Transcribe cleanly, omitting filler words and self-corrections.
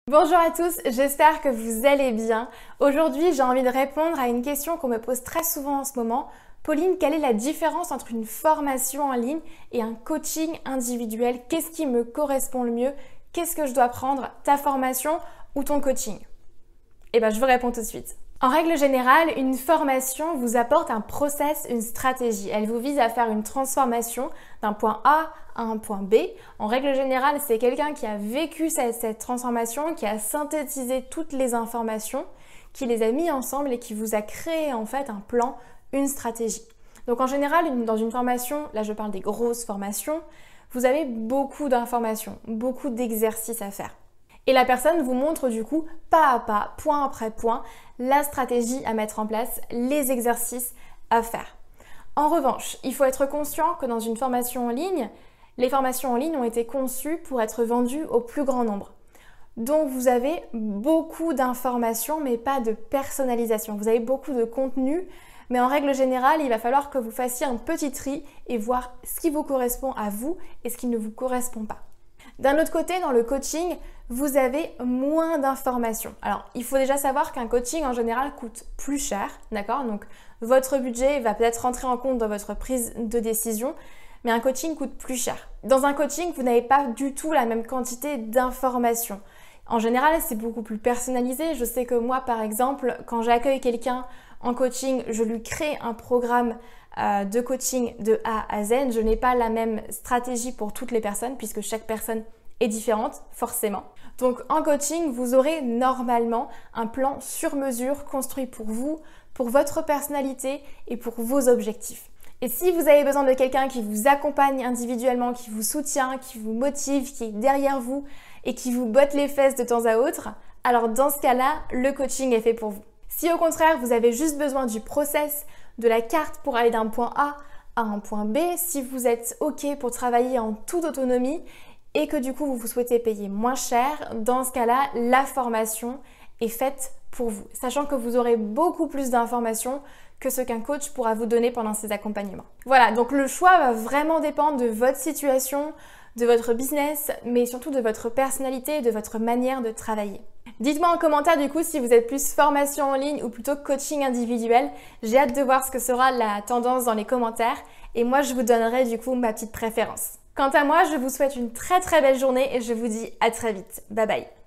Bonjour à tous, j'espère que vous allez bien. Aujourd'hui, j'ai envie de répondre à une question qu'on me pose très souvent en ce moment. Pauline, quelle est la différence entre une formation en ligne et un coaching individuel? Qu'est-ce qui me correspond le mieux? Qu'est-ce que je dois prendre, ta formation ou ton coaching? Eh bien, je vous réponds tout de suite. En règle générale, une formation vous apporte un process, une stratégie. Elle vous vise à faire une transformation d'un point A à un point B. En règle générale, c'est quelqu'un qui a vécu cette transformation, qui a synthétisé toutes les informations, qui les a mis ensemble et qui vous a créé en fait un plan, une stratégie. Donc en général, dans une formation, là je parle des grosses formations, vous avez beaucoup d'informations, beaucoup d'exercices à faire. Et la personne vous montre du coup pas à pas, point après point, la stratégie à mettre en place, les exercices à faire. En revanche, il faut être conscient que dans une formation en ligne, les formations en ligne ont été conçues pour être vendues au plus grand nombre. Donc vous avez beaucoup d'informations mais pas de personnalisation. Vous avez beaucoup de contenu, mais en règle générale, il va falloir que vous fassiez un petit tri et voir ce qui vous correspond à vous et ce qui ne vous correspond pas. D'un autre côté, dans le coaching, vous avez moins d'informations. Alors, il faut déjà savoir qu'un coaching en général coûte plus cher, d'accord? Donc, votre budget va peut-être rentrer en compte dans votre prise de décision, mais un coaching coûte plus cher. Dans un coaching, vous n'avez pas du tout la même quantité d'informations. En général, c'est beaucoup plus personnalisé. Je sais que moi, par exemple, quand j'accueille quelqu'un en coaching, je lui crée un programme de coaching de A à Z. Je n'ai pas la même stratégie pour toutes les personnes puisque chaque personne est différente, forcément. Donc en coaching, vous aurez normalement un plan sur mesure construit pour vous, pour votre personnalité et pour vos objectifs. Et si vous avez besoin de quelqu'un qui vous accompagne individuellement, qui vous soutient, qui vous motive, qui est derrière vous et qui vous botte les fesses de temps à autre, alors dans ce cas-là, le coaching est fait pour vous. Si au contraire, vous avez juste besoin du process, de la carte pour aller d'un point A à un point B, si vous êtes OK pour travailler en toute autonomie et que du coup vous souhaitez payer moins cher, dans ce cas-là, la formation est faite pour vous, sachant que vous aurez beaucoup plus d'informations que ce qu'un coach pourra vous donner pendant ses accompagnements. Voilà, donc le choix va vraiment dépendre de votre situation, de votre business, mais surtout de votre personnalité et de votre manière de travailler. Dites-moi en commentaire du coup si vous êtes plus formation en ligne ou plutôt coaching individuel. J'ai hâte de voir ce que sera la tendance dans les commentaires et moi je vous donnerai du coup ma petite préférence. Quant à moi, je vous souhaite une très belle journée et je vous dis à très vite. Bye bye.